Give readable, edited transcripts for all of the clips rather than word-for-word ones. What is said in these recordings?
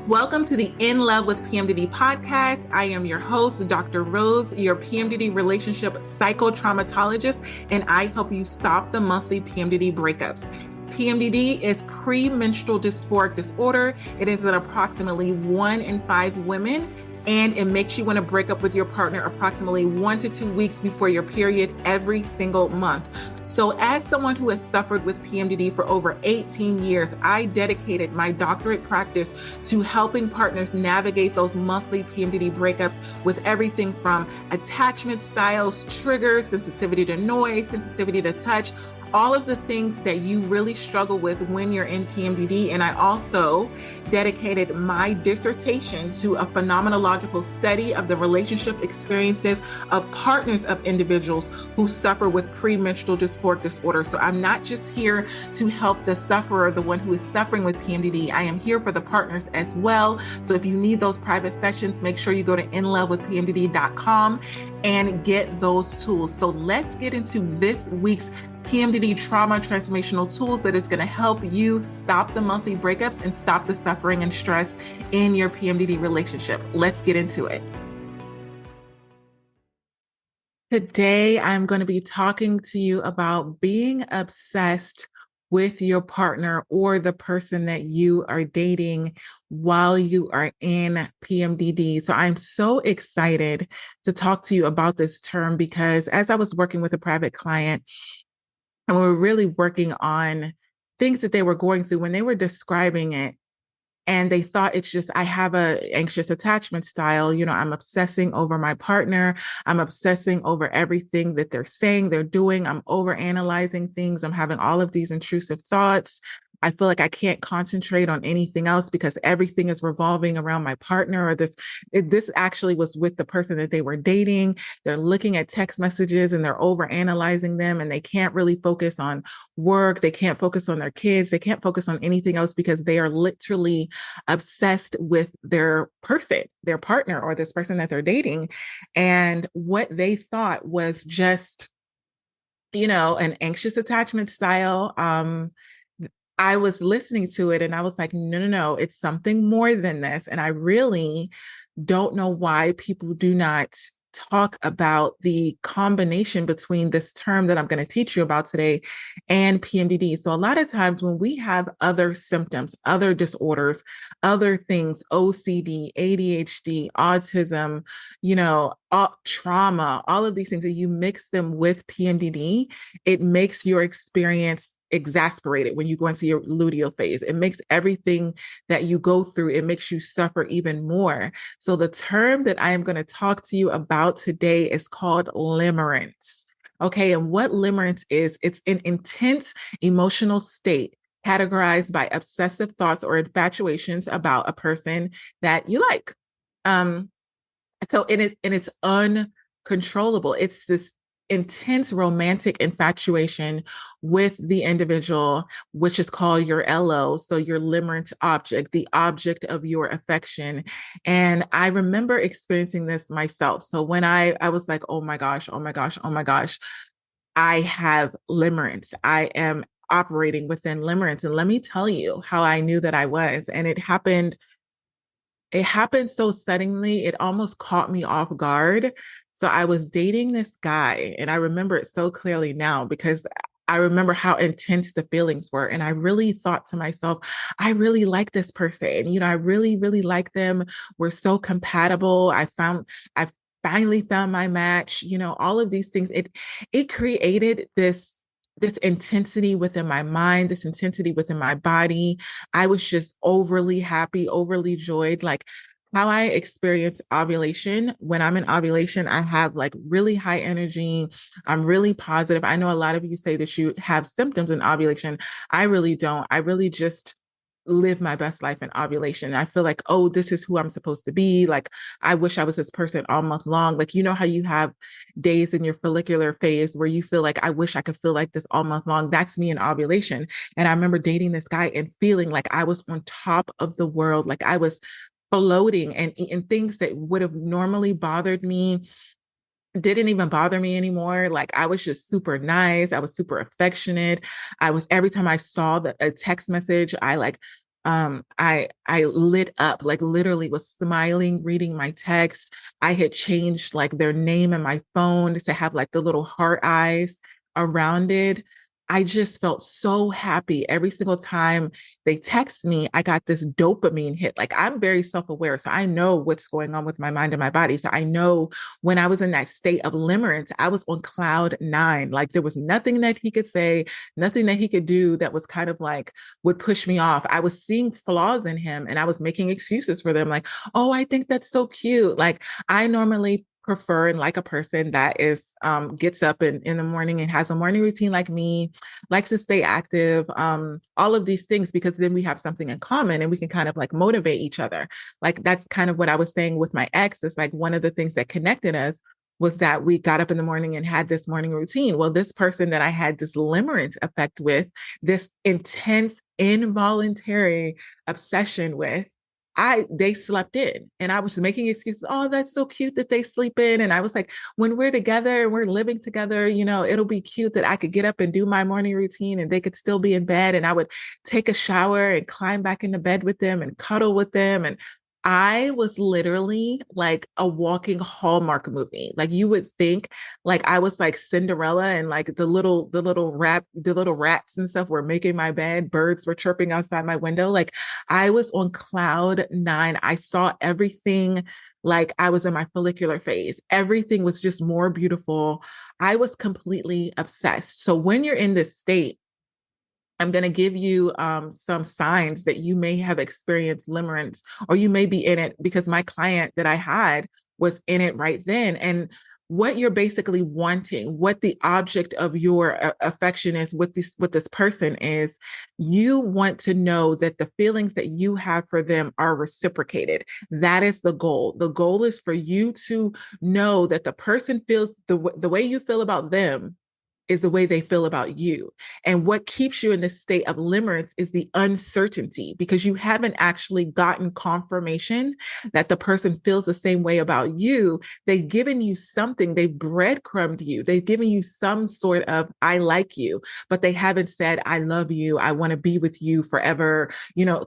Welcome to the In Love with PMDD podcast. I am your host, Dr. Rose, your PMDD relationship psychotraumatologist, and I help you stop the monthly PMDD breakups. PMDD is premenstrual dysphoric disorder. It is in approximately 1 in 5 women, and it makes you want to break up with your partner approximately 1 to 2 weeks before your period every single month. So as someone who has suffered with PMDD for over 18 years, I dedicated my doctorate practice to helping partners navigate those monthly PMDD breakups with everything from attachment styles, triggers, sensitivity to noise, sensitivity to touch, all of the things that you really struggle with when you're in PMDD. And I also dedicated my dissertation to a phenomenological study of the relationship experiences of partners of individuals who suffer with premenstrual dysphoric disorder. So I'm not just here to help the sufferer, the one who is suffering with PMDD. I am here for the partners as well. So if you need those private sessions, make sure you go to inlovewithpmdd.com and get those tools. So let's get into this week's PMDD trauma transformational tools that is going to help you stop the monthly breakups and stop the suffering and stress in your PMDD relationship. Let's get into it. Today, I'm going to be talking to you about being obsessed with your partner or the person that you are dating while you are in PMDD. So I'm so excited to talk to you about this term because as I was working with a private client, and we were really working on things that they were going through when they were describing it. And they thought it's just, I have a anxious attachment style. You know, I'm obsessing over my partner. I'm obsessing over everything that they're saying, they're doing. I'm overanalyzing things. I'm having all of these intrusive thoughts. I feel like I can't concentrate on anything else because everything is revolving around my partner or this actually was with the person that they were dating. They're looking at text messages and they're overanalyzing them and they can't really focus on work. They can't focus on their kids. They can't focus on anything else because they are literally obsessed with their person, their partner, or this person that they're dating. And what they thought was just, you know, an anxious attachment style. I was listening to it and I was like, no, it's something more than this. And I really don't know why people do not talk about the combination between this term that I'm going to teach you about today and PMDD. So a lot of times when we have other symptoms, other disorders, other things, OCD, ADHD, autism, you know, trauma, all of these things, that you mix them with PMDD, it makes your experience exasperated when you go into your luteal phase. It makes everything that you go through, it makes you suffer even more. So the term that I am going to talk to you about today is called limerence. Okay, and what limerence is, it's an intense emotional state categorized by obsessive thoughts or infatuations about a person that you like. So it's uncontrollable. It's this intense romantic infatuation with the individual, which is called your LO. So your limerent object, the object of your affection. And I remember experiencing this myself. So when I was like, oh my gosh, I have limerence. I am operating within limerence. And let me tell you how I knew that I was. And it happened so suddenly, it almost caught me off guard. So I was dating this guy, and I remember it so clearly now because I remember how intense the feelings were. And I really thought to myself, I really like this person. You know, I really, really like them. We're so compatible. I finally found my match, you know, all of these things. It created this intensity within my mind, this intensity within my body. I was just overly happy, overly joyed. Like how I experience ovulation. When I'm in ovulation, I have like really high energy. I'm really positive. I know a lot of you say that you have symptoms in ovulation. I really don't. I really just live my best life in ovulation. I feel like, oh, this is who I'm supposed to be. Like, I wish I was this person all month long. Like, you know how you have days in your follicular phase where you feel like, I wish I could feel like this all month long. That's me in ovulation. And I remember dating this guy and feeling like I was on top of the world. Like I was floating and things that would have normally bothered me didn't even bother me anymore. Like I was just super nice. I was super affectionate. I was, every time I saw a text message, I like I lit up, like literally was smiling, reading my text. I had changed like their name in my phone to have like the little heart eyes around it. I just felt so happy every single time they text me. I got this dopamine hit. Like I'm very self-aware, so I know what's going on with my mind and my body. So I know when I was in that state of limerence, I was on cloud nine. Like there was nothing that he could say, nothing that he could do that was kind of like would push me off. I was seeing flaws in him and I was making excuses for them, like, oh, I think that's so cute. Like I normally prefer and like a person that is gets up in the morning and has a morning routine like me, likes to stay active, all of these things, because then we have something in common and we can kind of like motivate each other. Like that's kind of what I was saying with my ex. It's like one of the things that connected us was that we got up in the morning and had this morning routine. Well, this person that I had this limerent effect with, this intense involuntary obsession with, they slept in and I was just making excuses. Oh, that's so cute that they sleep in. And I was like, when we're together and we're living together, it'll be cute that I could get up and do my morning routine and they could still be in bed. And I would take a shower and climb back into bed with them and cuddle with them. And I was literally like a walking Hallmark movie. Like you would think like I was like Cinderella and like the little rats and stuff were making my bed, birds were chirping outside my window. Like I was on cloud nine. I saw everything like I was in my follicular phase. Everything was just more beautiful. I was completely obsessed. So when you're in this state, I'm going to give you some signs that you may have experienced limerence or you may be in it, because my client that I had was in it right then. And what you're basically wanting, what the object of your affection is with this person is, you want to know that the feelings that you have for them are reciprocated. That is the goal. The goal is for you to know that the person feels the way you feel about them is the way they feel about you. And what keeps you in this state of limerence is the uncertainty, because you haven't actually gotten confirmation that the person feels the same way about you. They've given you something, they've breadcrumbed you, they've given you some sort of I like you, but they haven't said I love you, I want to be with you forever,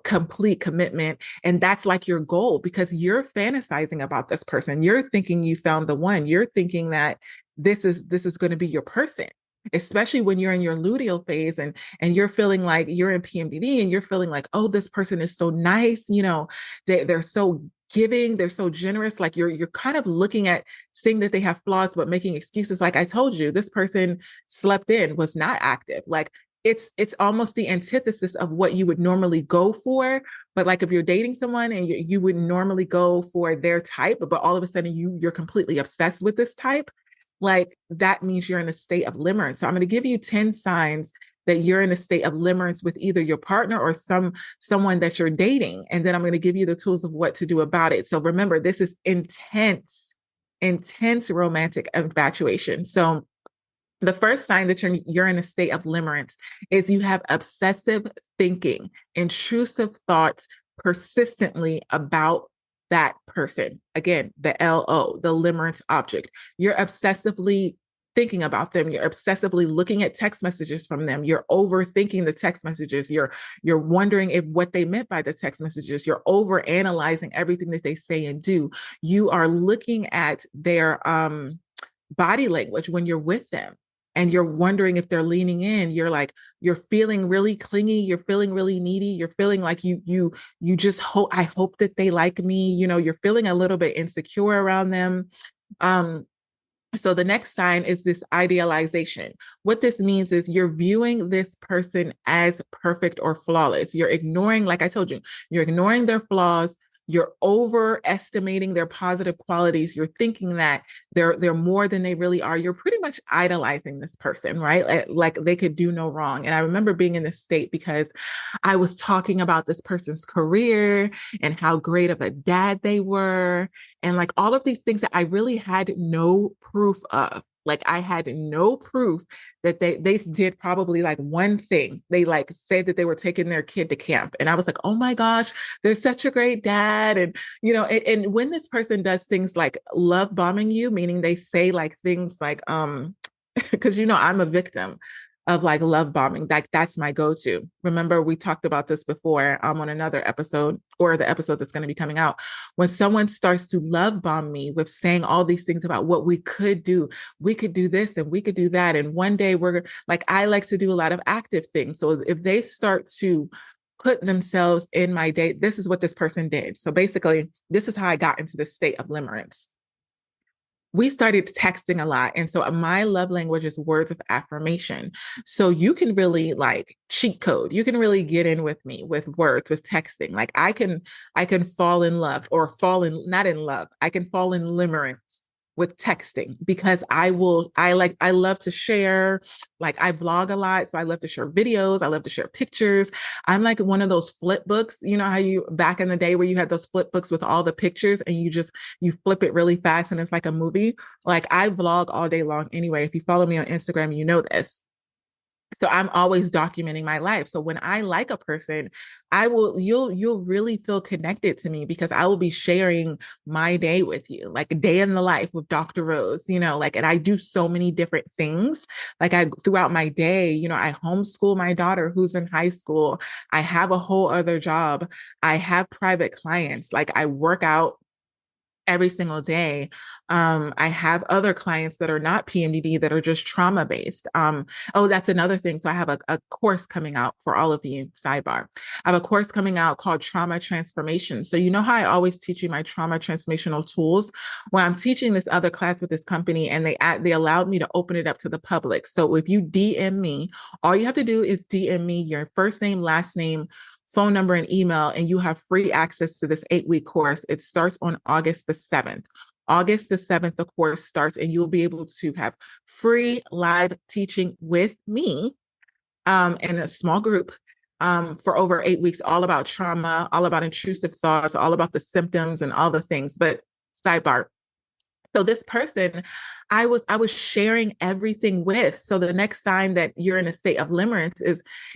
complete commitment. And that's like your goal, because you're fantasizing about this person. You're thinking you found the one. You're thinking that this is going to be your person, especially when you're in your luteal phase and you're feeling like you're in PMDD and you're feeling like, oh, this person is so nice, they're so giving, they're so generous. Like you're kind of looking at seeing that they have flaws but making excuses. Like I told you, this person slept in, was not active. Like it's almost the antithesis of what you would normally go for. But like if you're dating someone and you would normally go for their type, but all of a sudden you're completely obsessed with this type, like that means you're in a state of limerence. So I'm going to give you 10 signs that you're in a state of limerence with either your partner or someone that you're dating. And then I'm going to give you the tools of what to do about it. So remember, this is intense romantic infatuation. So the first sign that you're in a state of limerence is you have obsessive thinking, intrusive thoughts persistently about that person. Again, the LO, the limerent object. You're obsessively thinking about them. You're obsessively looking at text messages from them. You're overthinking the text messages. You're wondering if what they meant by the text messages. You're over analyzing everything that they say and do. You are looking at their body language when you're with them and you're wondering if they're leaning in. You're feeling really clingy, you're feeling really needy, you're feeling like you just hope, I hope that they like me, you're feeling a little bit insecure around them. So the next sign is this idealization. What this means is you're viewing this person as perfect or flawless. You're ignoring, like I told you, you're ignoring their flaws. You're overestimating their positive qualities. You're thinking that they're more than they really are. You're pretty much idolizing this person, right? Like they could do no wrong. And I remember being in this state because I was talking about this person's career and how great of a dad they were, and like all of these things that I really had no proof of. Like I had no proof that they did probably like one thing. They like said that they were taking their kid to camp. And I was like, oh my gosh, they're such a great dad. And and when this person does things like love bombing you, meaning they say like things like, because I'm a victim of like love bombing. Like that's my go-to. Remember, we talked about this before on another episode, or the episode that's going to be coming out. When someone starts to love bomb me with saying all these things about what we could do this and we could do that. And one day we're like, I like to do a lot of active things. So if they start to put themselves in my day, this is what this person did. So basically, this is how I got into the state of limerence. We started texting a lot. And so my love language is words of affirmation. So you can really like cheat code. You can really get in with me with words, with texting. Like I can fall in love or fall in, not in love. I can fall in limerence with texting because I love to share, like I blog a lot. So I love to share videos. I love to share pictures. I'm like one of those flip books, you know how you back in the day where you had those flip books with all the pictures and you flip it really fast and it's like a movie. Like I vlog all day long anyway. If you follow me on Instagram, you know this. So I'm always documenting my life. So when I like a person, you'll really feel connected to me because I will be sharing my day with you, like a day in the life with Dr. Rose, like, and I do so many different things. Like throughout my day, I homeschool my daughter who's in high school. I have a whole other job. I have private clients. Like I work out every single day. I have other clients that are not PMDD that are just trauma based. Oh, that's another thing. So I have a course coming out for all of you, sidebar. I have a course coming out called Trauma Transformation. So you know how I always teach you my trauma transformational tools? Well, I'm teaching this other class with this company and they allowed me to open it up to the public. So if you DM me, all you have to do is DM me your first name, last name, phone number, and email, and you have free access to this 8-week course. It starts on August the 7th. August the 7th, the course starts, and you'll be able to have free live teaching with me in a small group for over 8 weeks, all about trauma, all about intrusive thoughts, all about the symptoms and all the things. But sidebar, so this person I was sharing everything with. So the next sign that you're in a state of limerence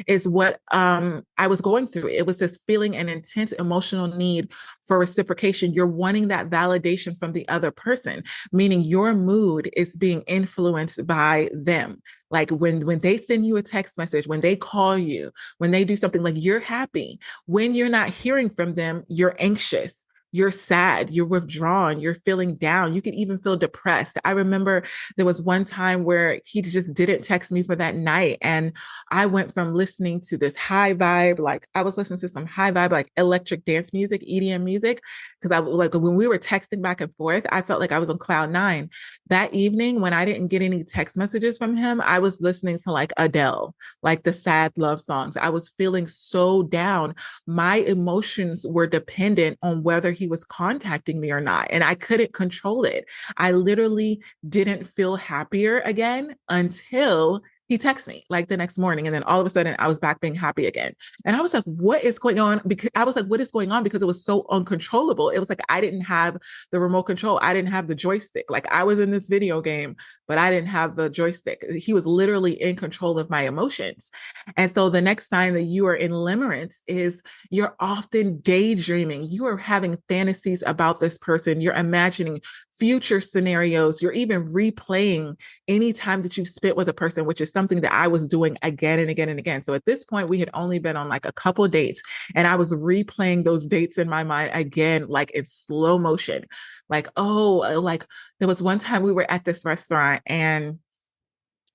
is what I was going through. It was this feeling an intense emotional need for reciprocation. You're wanting that validation from the other person, meaning your mood is being influenced by them. Like when they send you a text message, when they call you, when they do something, like you're happy. When you're not hearing from them, you're anxious, you're sad, you're withdrawn, you're feeling down. You could even feel depressed. I remember there was one time where he just didn't text me for that night. And I went from listening to this high vibe, like I was listening to some high vibe, like electric dance music, EDM music. Cause I like when we were texting back and forth, I felt like I was on cloud nine. That evening, when I didn't get any text messages from him, I was listening to like Adele, like the sad love songs. I was feeling so down. My emotions were dependent on whether he was contacting me or not. And I couldn't control it. I literally didn't feel happier again until he texted me like the next morning. And then all of a sudden I was back being happy again. And I was like, what is going on? Because I was like, what is going on? Because it was so uncontrollable. It was like I didn't have the remote control. I didn't have the joystick. Like I was in this video game, but I didn't have the joystick. He was literally in control of my emotions. And so the next sign that you are in limerence is you're often daydreaming. You are having fantasies about this person. You're imagining future scenarios. You're even replaying any time that you've spent with a person, which is something that I was doing again and again and again. So at this point, we had only been on like a couple dates, and I was replaying those dates in my mind again, like in slow motion. Like, oh, like there was one time we were at this restaurant and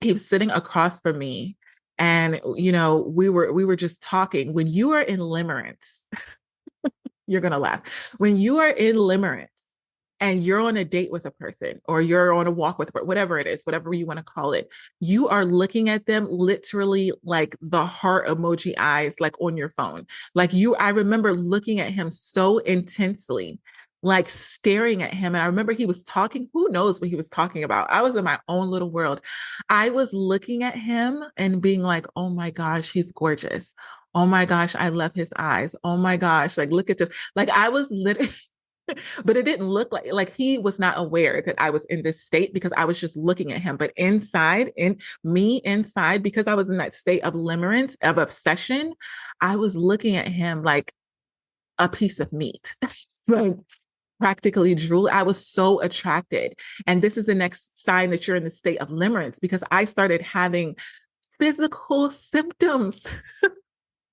he was sitting across from me, and we were just talking. When you are in limerence, you're gonna laugh. When you are in limerence and you're on a date with a person or you're on a walk with whatever it is, whatever you want to call it, you are looking at them literally like the heart emoji eyes, like on your phone. I remember looking at him so intensely, like staring at him. And I remember he was talking, who knows what he was talking about. I was in my own little world. I was looking at him and being like, oh my gosh, he's gorgeous. Oh my gosh, I love his eyes. Oh my gosh, like look at this. Like I was literally but it didn't look like he was not aware that I was in this state because I was just looking at him. But inside, because I was in that state of limerence, of obsession, I was looking at him like a piece of meat. Like practically drool. I was so attracted. And this is the next sign that you're in the state of limerence because I started having physical symptoms.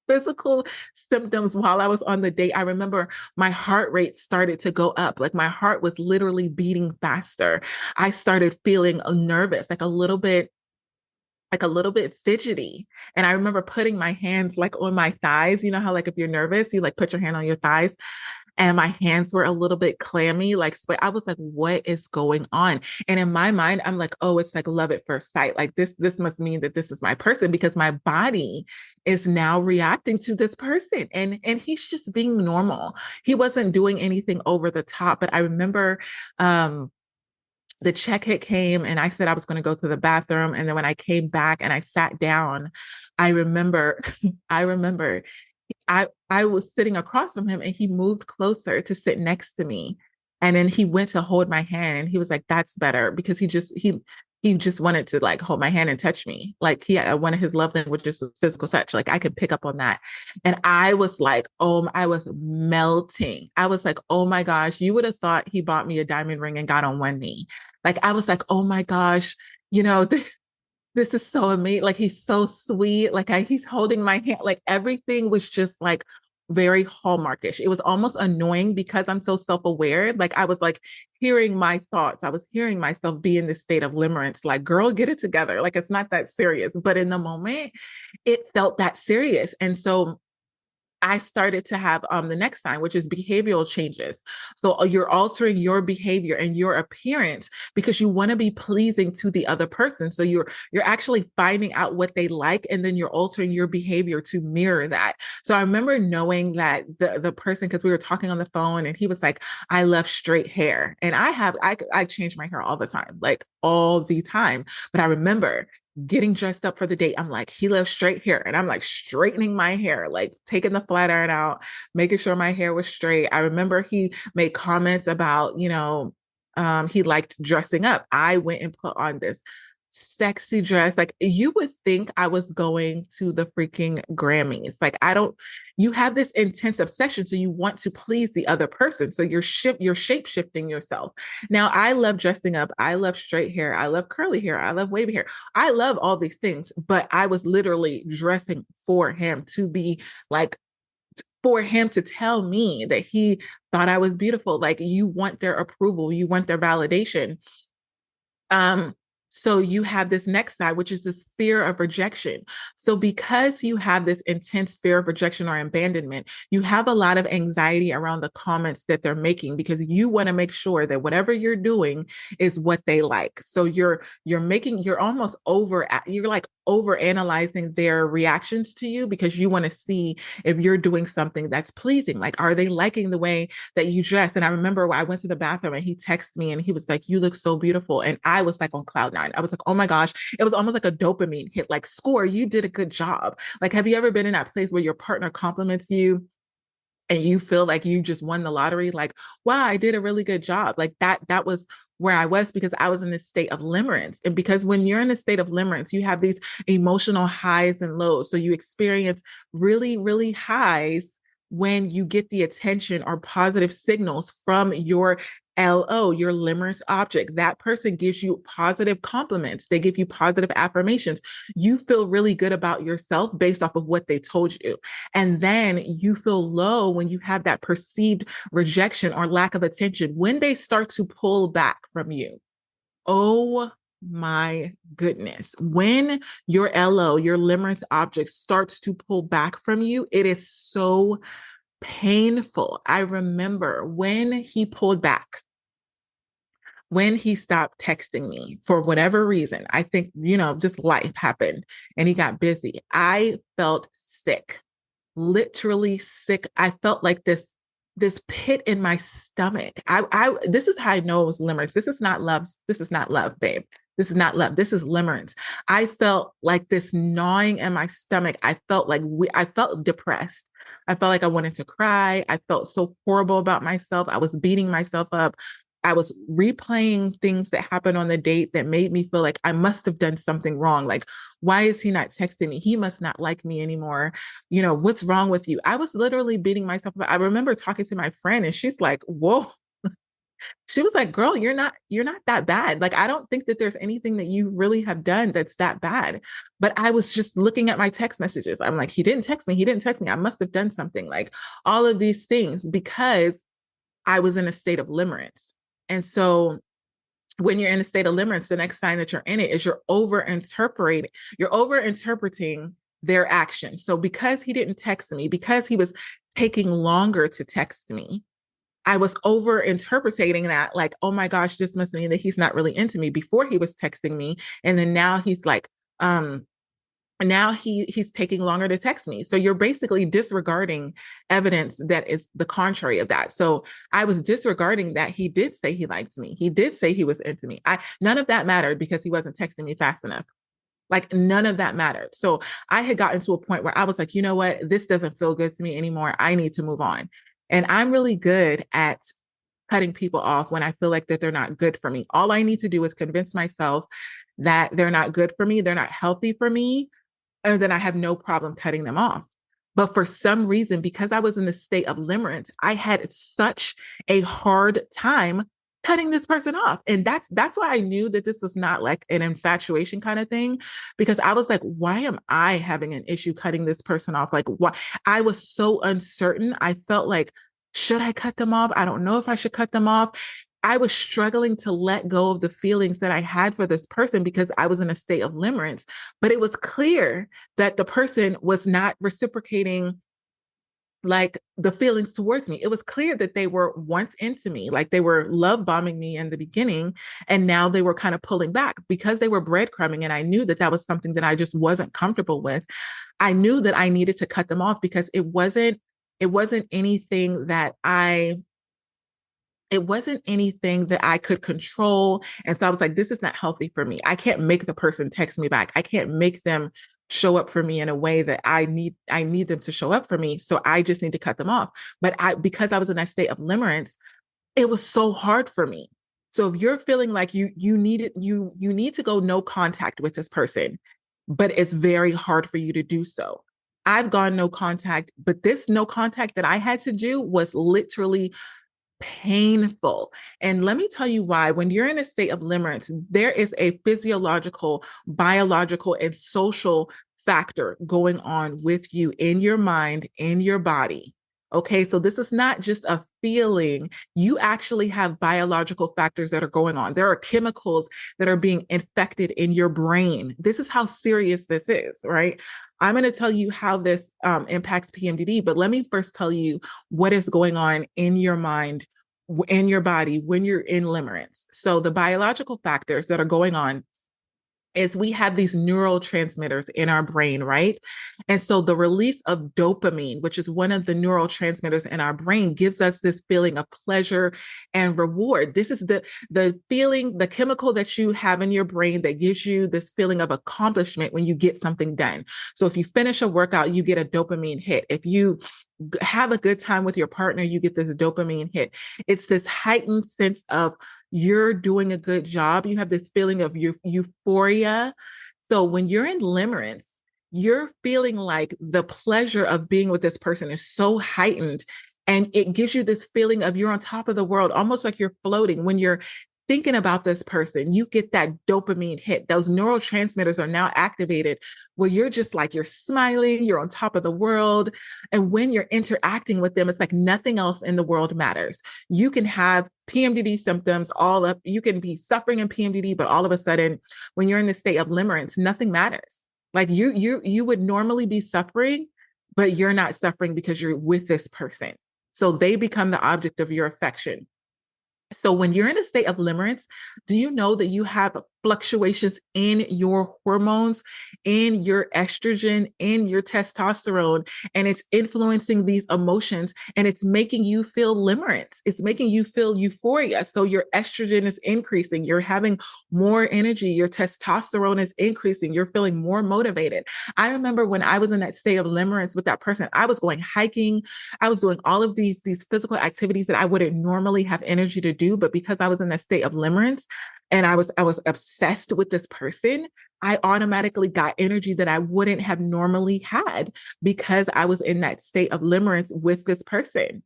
Physical symptoms while I was on the date. I remember my heart rate started to go up. Like my heart was literally beating faster. I started feeling nervous, like a little bit fidgety. And I remember putting my hands like on my thighs. You know how like if you're nervous, you like put your hand on your thighs, and my hands were a little bit clammy, like I was like, what is going on? And in my mind, I'm like, oh, it's like love at first sight. Like this must mean that this is my person because my body is now reacting to this person. And he's just being normal. He wasn't doing anything over the top. But I remember the check hit came and I said I was going to go to the bathroom. And then when I came back and I sat down, I remember, I remember I was sitting across from him and he moved closer to sit next to me. And then he went to hold my hand and he was like, that's better because he just wanted to like hold my hand and touch me. Like he had one of his love languages was physical touch. Like I could pick up on that. And I was like, oh, I was melting. I was like, oh my gosh, you would have thought he bought me a diamond ring and got on one knee. Like I was like, oh my gosh, you know, this is so amazing. Like he's so sweet. Like he's holding my hand. Like everything was just like very hallmarkish. It was almost annoying because I'm so self-aware. Like I was like hearing my thoughts. I was hearing myself be in this state of limerence. Like, girl, get it together. Like it's not that serious. But in the moment, it felt that serious. And so I started to have the next sign, which is behavioral changes. So you're altering your behavior and your appearance because you want to be pleasing to the other person. So you're actually finding out what they like, and then you're altering your behavior to mirror that. So I remember knowing that the person, because we were talking on the phone, and he was like, "I love straight hair," and I change my hair all the time, like all the time. But I remember getting dressed up for the date. I'm like, he loves straight hair. And I'm like straightening my hair, like taking the flat iron out, making sure my hair was straight. I remember he made comments about, he liked dressing up. I went and put on this sexy dress. Like you would think I was going to the freaking Grammys. Like you have this intense obsession. So you want to please the other person. So you're shape shifting yourself. Now I love dressing up. I love straight hair. I love curly hair. I love wavy hair. I love all these things, but I was literally dressing for him to be like, for him to tell me that he thought I was beautiful. Like you want their approval, you want their validation. Um, so you have this next side, which is this fear of rejection. So because you have this intense fear of rejection or abandonment, you have a lot of anxiety around the comments that they're making because you want to make sure that whatever you're doing is what they like. So you're almost you're like over analyzing their reactions to you because you want to see if you're doing something that's pleasing. Like, are they liking the way that you dress? And I remember I went to the bathroom and he texted me and he was like, you look so beautiful. And I was like on cloud nine. I was like, oh my gosh, it was almost like a dopamine hit, like score, you did a good job. Like, have you ever been in that place where your partner compliments you and you feel like you just won the lottery? Like, wow, I did a really good job. Like that was where I was because I was in this state of limerence. And because when you're in a state of limerence, you have these emotional highs and lows. So you experience really, really highs when you get the attention or positive signals from your LO, your limerence object. That person gives you positive compliments. They give you positive affirmations. You feel really good about yourself based off of what they told you. And then you feel low when you have that perceived rejection or lack of attention. When they start to pull back from you, oh my goodness. When your LO, your limerence object starts to pull back from you, it is so painful. I remember when he pulled back, when he stopped texting me for whatever reason. I think, just life happened and he got busy. I felt sick, literally sick. I felt like this pit in my stomach. This is how I know it was limerence. This is not love. This is not love, babe. This is not love. This is limerence. I felt like this gnawing in my stomach. I felt depressed. I felt like I wanted to cry. I felt so horrible about myself. I was beating myself up. I was replaying things that happened on the date that made me feel like I must have done something wrong. Like, why is he not texting me? He must not like me anymore. What's wrong with you? I was literally beating myself up. I remember talking to my friend and she's like, whoa, She was like, girl, you're not that bad. Like, I don't think that there's anything that you really have done that's that bad. But I was just looking at my text messages. I'm like, he didn't text me. He didn't text me. I must have done something, like all of these things, because I was in a state of limerence. And so when you're in a state of limerence, the next sign that you're in it is you're over interpreting their actions. So because he didn't text me, because he was taking longer to text me, I was over interpreting that, like, oh my gosh, this must mean that he's not really into me. Before, he was texting me, and then now he's like, now he's taking longer to text me. So you're basically disregarding evidence that is the contrary of that. So I was disregarding that he did say he liked me. He did say he was into me. I None of that mattered because he wasn't texting me fast enough. Like, none of that mattered. So I had gotten to a point where I was like, you know what? This doesn't feel good to me anymore. I need to move on. And I'm really good at cutting people off when I feel like that they're not good for me. All I need to do is convince myself that they're not good for me, they're not healthy for me, and then I have no problem cutting them off. But for some reason, because I was in the state of limerence, I had such a hard time cutting this person off. And that's why I knew that this was not like an infatuation kind of thing, because I was like, why am I having an issue cutting this person off? Like, why? I was so uncertain. I felt like, should I cut them off? I don't know if I should cut them off. I was struggling to let go of the feelings that I had for this person because I was in a state of limerence. But it was clear that the person was not reciprocating like the feelings towards me. It was clear that they were once into me, like they were love bombing me in the beginning, and now they were kind of pulling back because they were breadcrumbing. And I knew that that was something that I just wasn't comfortable with. I knew that I needed to cut them off because it wasn't anything that I it wasn't anything that I could control. And so I was like, this is not healthy for me. I can't make the person text me back. I can't make them show up for me in a way that I need them to show up for me. So I just need to cut them off. But because I was in that state of limerence, it was so hard for me. So if you're feeling like you need to go no contact with this person, but it's very hard for you to do so. I've gone no contact, but this no contact that I had to do was literally painful. And let me tell you why. When you're in a state of limerence, there is a physiological, biological, and social factor going on with you in your mind, in your body. Okay, so this is not just a feeling. You actually have biological factors that are going on. There are chemicals that are being infected in your brain. This is how serious this is, right? I'm going to tell you how this impacts PMDD, but let me first tell you what is going on in your mind, in your body when you're in limerence. So the biological factors that are going on is we have these neurotransmitters in our brain, right? And so the release of dopamine, which is one of the neurotransmitters in our brain, gives us this feeling of pleasure and reward. This is the feeling, the chemical that you have in your brain that gives you this feeling of accomplishment when you get something done. So if you finish a workout, you get a dopamine hit. If you have a good time with your partner, you get this dopamine hit. It's this heightened sense of you're doing a good job. You have this feeling of euphoria. So when you're in limerence, you're feeling like the pleasure of being with this person is so heightened. And it gives you this feeling of you're on top of the world, almost like you're floating. When you're thinking about this person, you get that dopamine hit. Those neurotransmitters are now activated where you're just like, you're smiling, you're on top of the world. And when you're interacting with them, it's like nothing else in the world matters. You can have PMDD symptoms all up, you can be suffering in PMDD, but all of a sudden, when you're in the state of limerence, nothing matters. Like you would normally be suffering, but you're not suffering because you're with this person. So they become the object of your affection. So when you're in a state of limerence, do you know that you have fluctuations in your hormones, in your estrogen, in your testosterone, and it's influencing these emotions and it's making you feel limerence. It's making you feel euphoria. So your estrogen is increasing. You're having more energy. Your testosterone is increasing. You're feeling more motivated. I remember when I was in that state of limerence with that person, I was going hiking. I was doing all of these physical activities that I wouldn't normally have energy to do, but because I was in that state of limerence and I was obsessed with this person, I automatically got energy that I wouldn't have normally had because I was in that state of limerence with this person.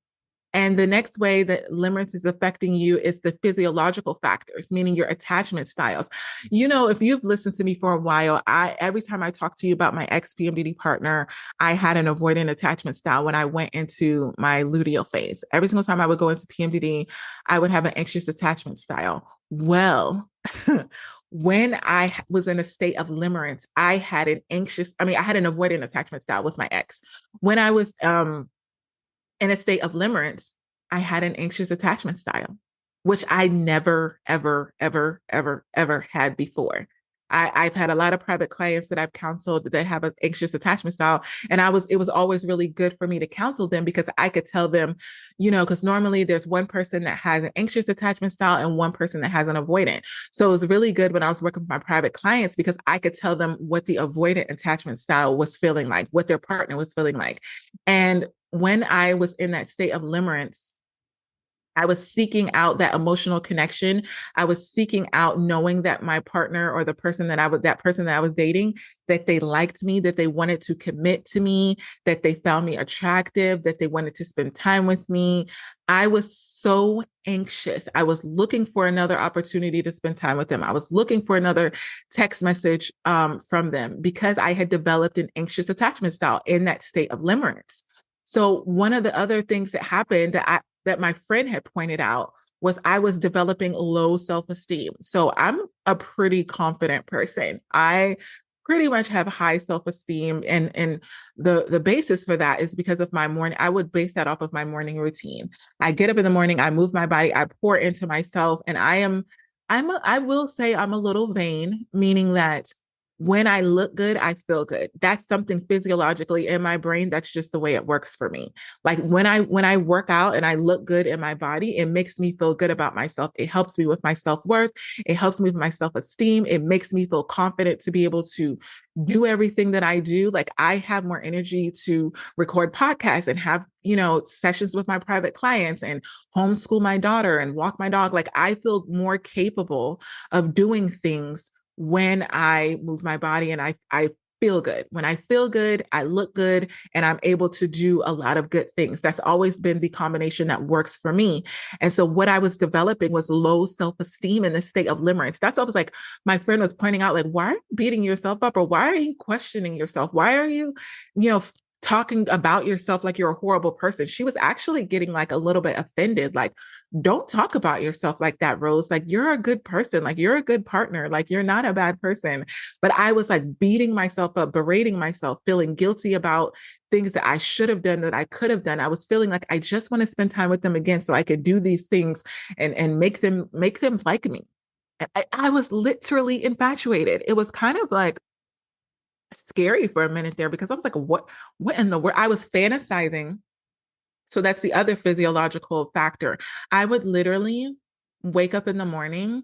And the next way that limerence is affecting you is the physiological factors, meaning your attachment styles. You know, if you've listened to me for a while, I every time I talk to you about my ex PMDD partner, I had an avoidant attachment style when I went into my luteal phase. Every single time I would go into PMDD, I would have an anxious attachment style. Well, when I was in a state of limerence, I had an avoidant attachment style with my ex. When I was in a state of limerence, I had an anxious attachment style, which I never, ever, ever, ever, ever had before. I've had a lot of private clients that I've counseled that have an anxious attachment style. And it was always really good for me to counsel them because I could tell them, you know, because normally there's one person that has an anxious attachment style and one person that has an avoidant. So it was really good when I was working with my private clients because I could tell them what the avoidant attachment style was feeling like, what their partner was feeling like. And when I was in that state of limerence, I was seeking out that emotional connection. I was seeking out knowing that my partner or that person that I was dating, that they liked me, that they wanted to commit to me, that they found me attractive, that they wanted to spend time with me. I was so anxious. I was looking for another opportunity to spend time with them. I was looking for another text message from them because I had developed an anxious attachment style in that state of limerence. So one of the other things that happened that my friend had pointed out was I was developing low self-esteem. So I'm a pretty confident person. I pretty much have high self-esteem, and the basis for that is because of my morning. I would base that off of my morning routine. I get up in the morning, I move my body, I pour into myself, and I will say I'm a little vain, meaning that when I look good, I feel good. That's something physiologically in my brain. That's just the way it works for me. Like when I work out and I look good in my body, it makes me feel good about myself. It helps me with my self-worth. It helps me with my self-esteem. It makes me feel confident to be able to do everything that I do. Like I have more energy to record podcasts and have, you know, sessions with my private clients and homeschool my daughter and walk my dog. Like I feel more capable of doing things when I move my body and I feel good. When I feel good, I look good, and I'm able to do a lot of good things. That's always been the combination that works for me. And so what I was developing was low self-esteem in the state of limerence. That's what I was like, my friend was pointing out, like, why are you beating yourself up? Or why are you questioning yourself? Why are you, you know, talking about yourself like you're a horrible person? She was actually getting like a little bit offended, like, don't talk about yourself like that, Rose. Like, you're a good person. Like, you're a good partner. Like, you're not a bad person. But I was like beating myself up, berating myself, feeling guilty about things that I should have done, that I could have done. I was feeling like I just want to spend time with them again so I could do these things and make them like me. I was literally infatuated. It was kind of like scary for a minute there because I was like, what in the world? I was fantasizing. So that's the other physiological factor. I would literally wake up in the morning,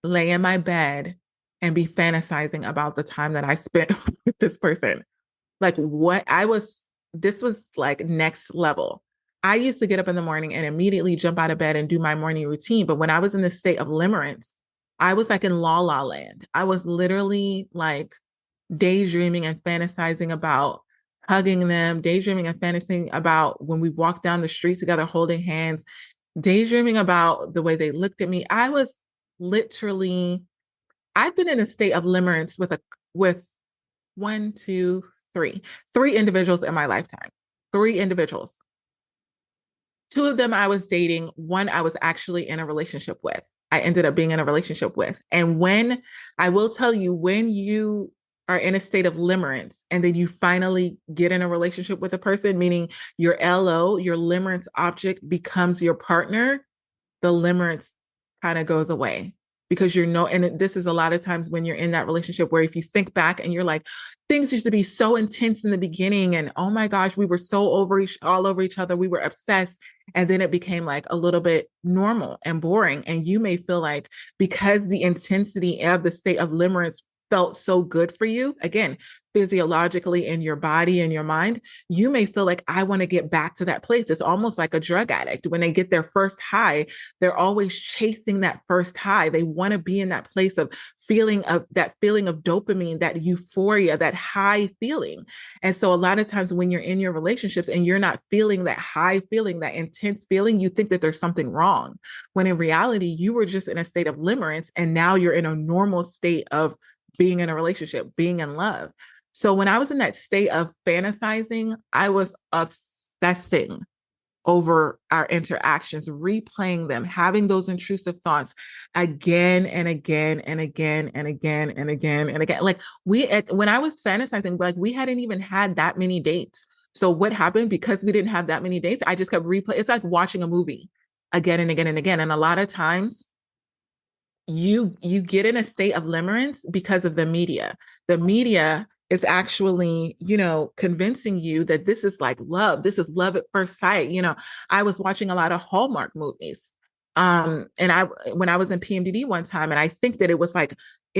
lay in my bed, and be fantasizing about the time that I spent with this person. Like this was like next level. I used to get up in the morning and immediately jump out of bed and do my morning routine. But when I was in this state of limerence, I was like in la la land. I was literally like daydreaming and fantasizing about hugging them, daydreaming and fantasizing about when we walked down the street together holding hands, daydreaming about the way they looked at me. I was literally, I've been in a state of limerence with one, two, three individuals in my lifetime. Three individuals. Two of them I was dating, one I was actually in a relationship with. I ended up being in a relationship with. And when I will tell you, when you are in a state of limerence and then you finally get in a relationship with a person, meaning your LO, your limerence object becomes your partner, the limerence kind of goes away because and this is a lot of times when you're in that relationship where if you think back and you're like, things used to be so intense in the beginning and oh my gosh, we were so all over each other, we were obsessed, and then it became like a little bit normal and boring, and you may feel like because the intensity of the state of limerence felt so good for you, again, physiologically in your body and your mind, you may feel like, I want to get back to that place. It's almost like a drug addict. When they get their first high, they're always chasing that first high. They want to be in that place of feeling of dopamine, that euphoria, that high feeling. And so a lot of times when you're in your relationships and you're not feeling that high feeling, that intense feeling, you think that there's something wrong. When in reality, you were just in a state of limerence, and now you're in a normal state of being in a relationship, being in love. So when I was in that state of fantasizing, I was obsessing over our interactions, replaying them, having those intrusive thoughts again and again and again and again and again and again. Like when I was fantasizing, like we hadn't even had that many dates. So what happened? Because we didn't have that many dates, I just kept replaying. It's like watching a movie again and again and again. And a lot of times you get in a state of limerence because of the media. The media is actually, convincing you that this is like love. This is love at first sight. I was watching a lot of Hallmark movies. And when I was in PMDD one time, and I think that it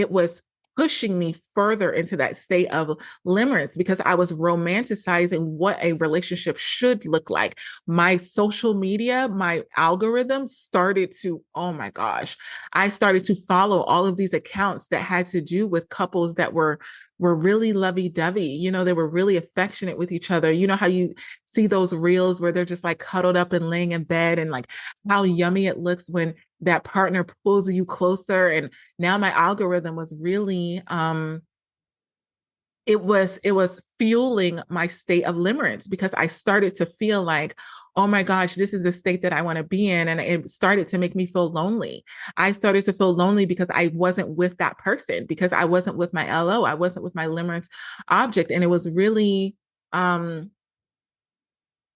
was pushing me further into that state of limerence because I was romanticizing what a relationship should look like. My social media, my algorithm started to, oh my gosh, I started to follow all of these accounts that had to do with couples that were really lovey-dovey. They were really affectionate with each other. You know how you see those reels where they're just like cuddled up and laying in bed, and like how yummy it looks when that partner pulls you closer. And now my algorithm was really it was fueling my state of limerence because I started to feel like, oh my gosh, this is the state that I want to be in. And it started to make me feel lonely. I started to feel lonely because I wasn't with that person, because I wasn't with my LO, I wasn't with my limerence object. And it was really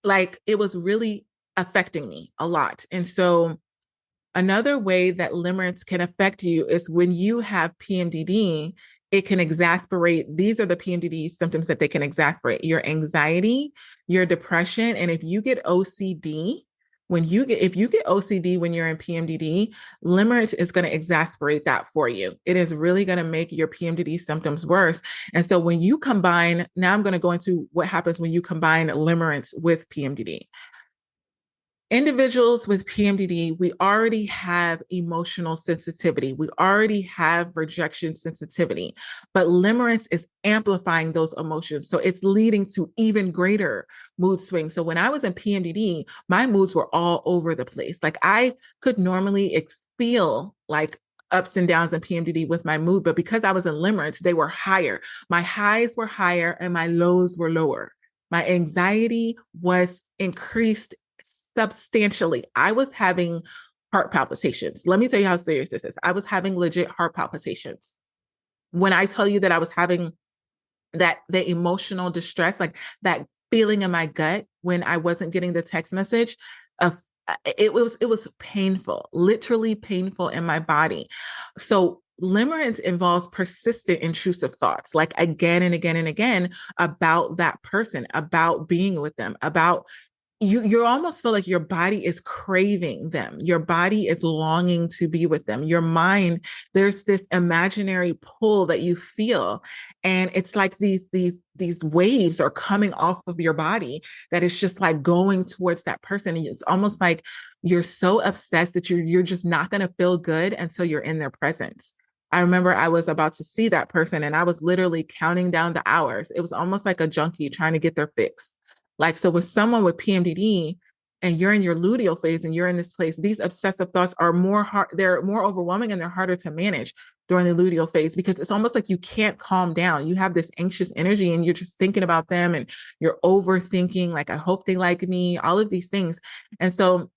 it was really affecting me a lot. And so another way that limerence can affect you is when you have PMDD, it can exasperate. These are the PMDD symptoms that they can exasperate: your anxiety, your depression. And if you get OCD, if you get OCD when you're in PMDD, limerence is going to exasperate that for you. It is really going to make your PMDD symptoms worse. And so when you combine, now I'm going to go into what happens when you combine limerence with PMDD. Individuals with PMDD, we already have emotional sensitivity. We already have rejection sensitivity, but limerence is amplifying those emotions. So it's leading to even greater mood swings. So when I was in PMDD, my moods were all over the place. Like I could normally feel like ups and downs in PMDD with my mood, but because I was in limerence, they were higher. My highs were higher and my lows were lower. My anxiety was increased substantially. I was having heart palpitations. Let me tell you how serious this is. I was having legit heart palpitations. When I tell you that I was having the emotional distress, like that feeling in my gut when I wasn't getting the text message, of it was painful, literally painful in my body. So limerence involves persistent intrusive thoughts, like again and again and again, about that person, about being with them, about you almost feel like your body is craving them. Your body is longing to be with them. Your mind, there's this imaginary pull that you feel. And it's like these waves are coming off of your body that is just like going towards that person. And it's almost like you're so obsessed that you're just not going to feel good until you're in their presence. I remember I was about to see that person and I was literally counting down the hours. It was almost like a junkie trying to get their fix. Like, so with someone with PMDD and you're in your luteal phase and you're in this place, these obsessive thoughts are they're more overwhelming and they're harder to manage during the luteal phase because it's almost like you can't calm down. You have this anxious energy and you're just thinking about them and you're overthinking, like, I hope they like me, all of these things. And so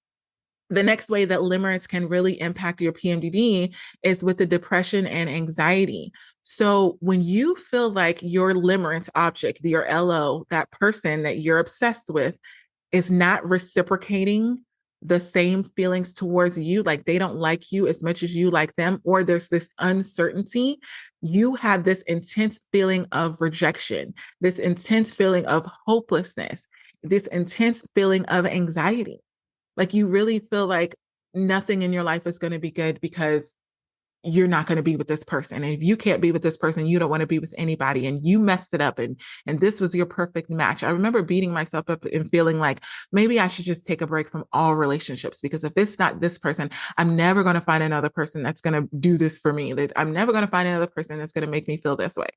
the next way that limerence can really impact your PMDD is with the depression and anxiety. So when you feel like your limerence object, your LO, that person that you're obsessed with, is not reciprocating the same feelings towards you, like they don't like you as much as you like them, or there's this uncertainty, you have this intense feeling of rejection, this intense feeling of hopelessness, this intense feeling of anxiety. Like you really feel like nothing in your life is going to be good because you're not going to be with this person. And if you can't be with this person, you don't want to be with anybody. And you messed it up. And this was your perfect match. I remember beating myself up and feeling like maybe I should just take a break from all relationships, because if it's not this person, I'm never going to find another person that's going to do this for me. That I'm never going to find another person that's going to make me feel this way.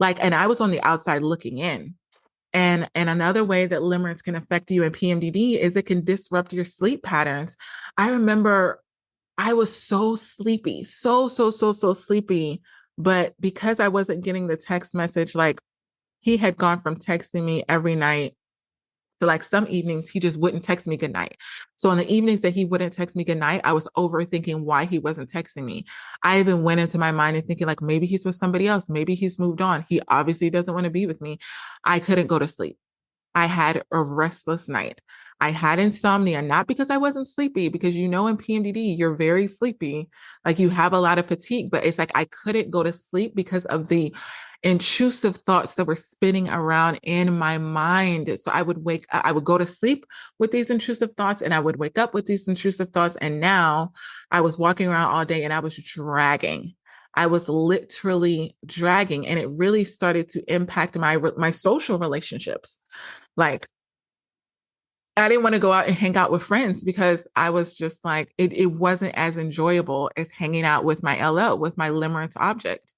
Like, and I was on the outside looking in. And another way that limerence can affect you in PMDD is it can disrupt your sleep patterns. I remember I was so sleepy, so sleepy. But because I wasn't getting the text message, like he had gone from texting me every night to like some evenings, he just wouldn't text me goodnight. So in the evenings that he wouldn't text me goodnight, I was overthinking why he wasn't texting me. I even went into my mind and thinking like maybe he's with somebody else. Maybe he's moved on. He obviously doesn't want to be with me. I couldn't go to sleep. I had a restless night. I had insomnia, not because I wasn't sleepy, because in PMDD, you're very sleepy. Like you have a lot of fatigue, but it's like I couldn't go to sleep because of the intrusive thoughts that were spinning around in my mind. So I would go to sleep with these intrusive thoughts and I would wake up with these intrusive thoughts. And now I was walking around all day and I was dragging. I was literally dragging, and it really started to impact my social relationships. Like I didn't want to go out and hang out with friends because I was just like, it wasn't as enjoyable as hanging out with my LO, with my limerence object.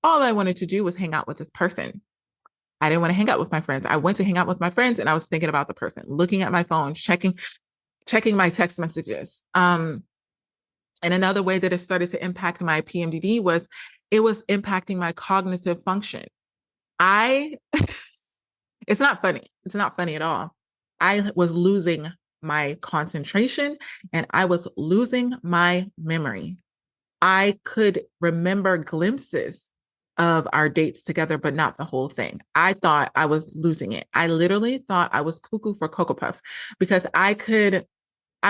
All I wanted to do was hang out with this person. I didn't want to hang out with my friends. I went to hang out with my friends and I was thinking about the person, looking at my phone, checking my text messages. And another way that it started to impact my PMDD was it was impacting my cognitive function. I It's not funny. It's not funny at all. I was losing my concentration and I was losing my memory. I could remember glimpses of our dates together, but not the whole thing. I thought I was losing it. I literally thought I was cuckoo for Cocoa Puffs because I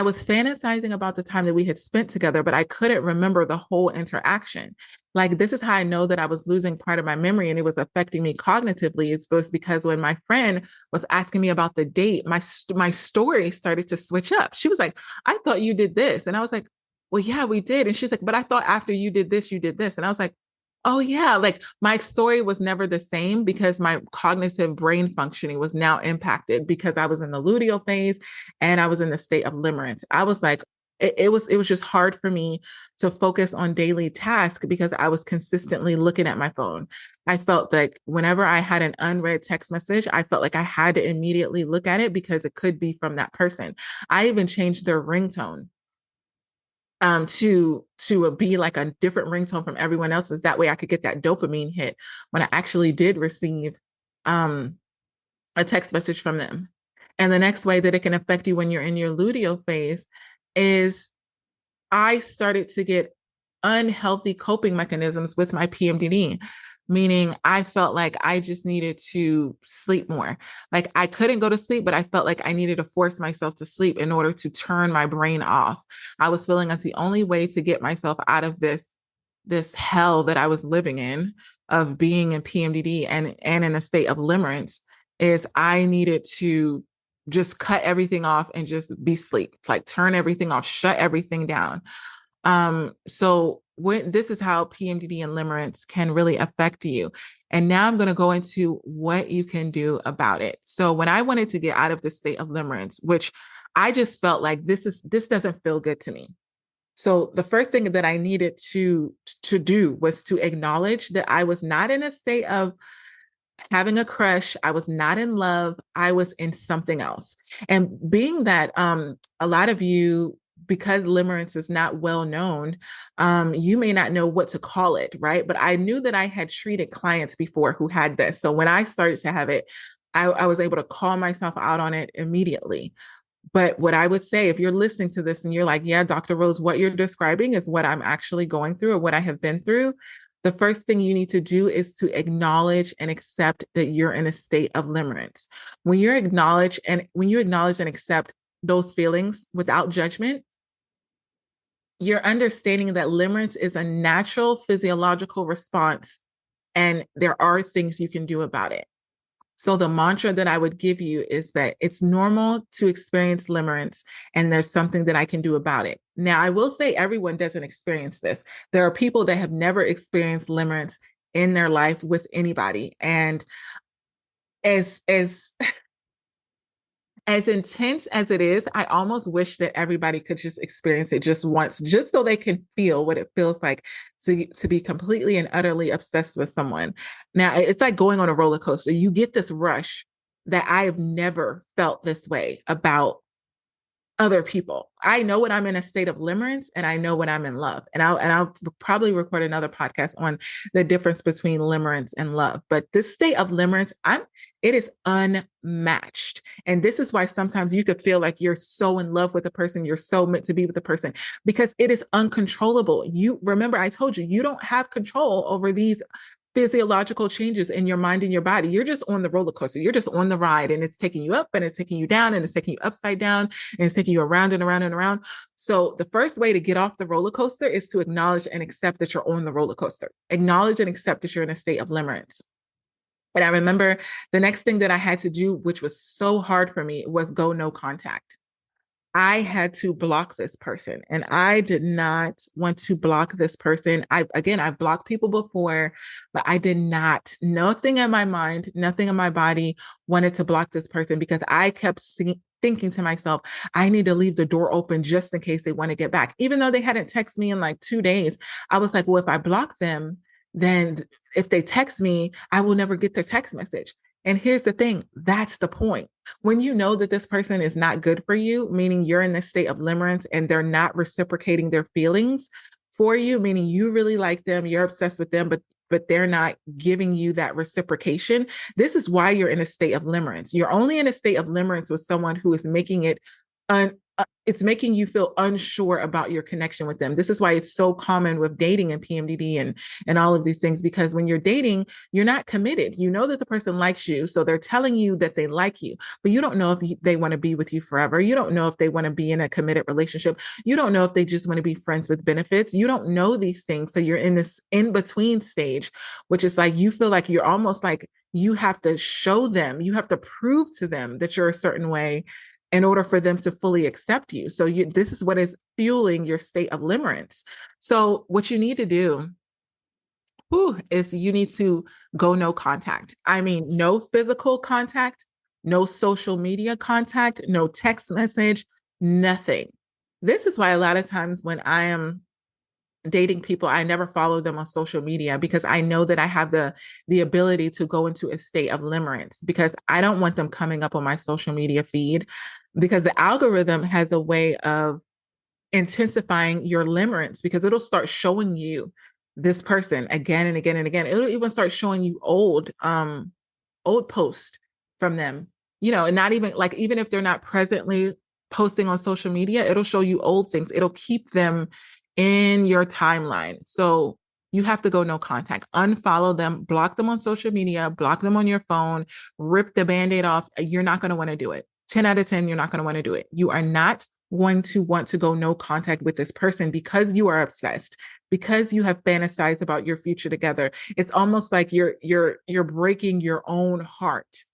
was fantasizing about the time that we had spent together, but I couldn't remember the whole interaction. Like, this is how I know that I was losing part of my memory and it was affecting me cognitively. It was because when my friend was asking me about the date, my story started to switch up. She was like, I thought you did this. And I was like, well, yeah, we did. And she's like, but I thought after you did this, you did this. And I was like, oh, yeah. Like, my story was never the same because my cognitive brain functioning was now impacted because I was in the luteal phase and I was in the state of limerence. I was like, it was just hard for me to focus on daily tasks because I was consistently looking at my phone. I felt like whenever I had an unread text message, I felt like I had to immediately look at it because it could be from that person. I even changed their ringtone to be like a different ringtone from everyone else's. That way I could get that dopamine hit when I actually did receive um a text message from them. And the next way that it can affect you when you're in your luteal phase is I started to get unhealthy coping mechanisms with my PMDD, meaning I felt like I just needed to sleep more. Like I couldn't go to sleep, but I felt like I needed to force myself to sleep in order to turn my brain off. I was feeling like the only way to get myself out of this hell that I was living in of being in PMDD and in a state of limerence is I needed to just cut everything off and just be sleep, like turn everything off, shut everything down. So when this is how PMDD and limerence can really affect you. And now I'm going to go into what you can do about it. So when I wanted to get out of the state of limerence, which I just felt like this doesn't feel good to me. So the first thing that I needed to do was to acknowledge that I was not in a state of having a crush. I was not in love. I was in something else. And being that a lot of you, because limerence is not well known, you may not know what to call it, right? But I knew that I had treated clients before who had this. So when I started to have it, I was able to call myself out on it immediately. But what I would say, if you're listening to this and you're like, yeah, Dr. Rose, what you're describing is what I'm actually going through or what I have been through, the first thing you need to do is to acknowledge and accept that you're in a state of limerence. When you acknowledge and accept those feelings without judgment, you're understanding that limerence is a natural physiological response and there are things you can do about it. So the mantra that I would give you is that it's normal to experience limerence and there's something that I can do about it. Now, I will say everyone doesn't experience this. There are people that have never experienced limerence in their life with anybody. And as as intense as it is, I almost wish that everybody could just experience it just once, just so they can feel what it feels like to be completely and utterly obsessed with someone. Now, it's like going on a roller coaster. You get this rush that I have never felt this way about other people. I know when I'm in a state of limerence and I know when I'm in love. And I'll probably record another podcast on the difference between limerence and love. But this state of limerence, it is unmatched. And this is why sometimes you could feel like you're so in love with a person, you're so meant to be with a person because it is uncontrollable. You remember I told you, you don't have control over these physiological changes in your mind and your body. You're just on the roller coaster. You're just on the ride and it's taking you up and it's taking you down and it's taking you upside down and it's taking you around and around and around. So the first way to get off the roller coaster is to acknowledge and accept that you're on the roller coaster. Acknowledge and accept that you're in a state of limerence. And I remember the next thing that I had to do, which was so hard for me, was go no contact. I had to block this person and I did not want to block this person. I've blocked people before, but I did not, nothing in my mind, nothing in my body wanted to block this person because I kept thinking to myself, I need to leave the door open just in case they want to get back. Even though they hadn't texted me in like 2 days, I was like, well, if I block them, then if they text me, I will never get their text message. And here's the thing, that's the point. When you know that this person is not good for you, meaning you're in this state of limerence and they're not reciprocating their feelings for you, meaning you really like them, you're obsessed with them, but they're not giving you that reciprocation. This is why you're in a state of limerence. You're only in a state of limerence with someone who is making it it's making you feel unsure about your connection with them. This is why it's so common with dating and PMDD and all of these things, because when you're dating, you're not committed. You know that the person likes you, so they're telling you that they like you, but you don't know if they want to be with you forever. You don't know if they want to be in a committed relationship. You don't know if they just want to be friends with benefits. You don't know these things. So you're in this in-between stage, which is like you feel like you're almost like you have to show them, you have to prove to them that you're a certain way in order for them to fully accept you. So this is what is fueling your state of limerence. So what you need to do is you need to go no contact. I mean, no physical contact, no social media contact, no text message, nothing. This is why a lot of times when I am dating people, I never follow them on social media because I know that I have the ability to go into a state of limerence because I don't want them coming up on my social media feed because the algorithm has a way of intensifying your limerence because it'll start showing you this person again and again and again. It'll even start showing you old posts from them, and not even like, even if they're not presently posting on social media, it'll show you old things. It'll keep them in your timeline. So you have to go no contact, unfollow them, block them on social media, block them on your phone, rip the band-aid off. You're not going to want to do it. 10 out of 10, you're not going to want to do it. You are not going to want to go no contact with this person because you are obsessed, because you have fantasized about your future together. It's almost like you're breaking your own heart.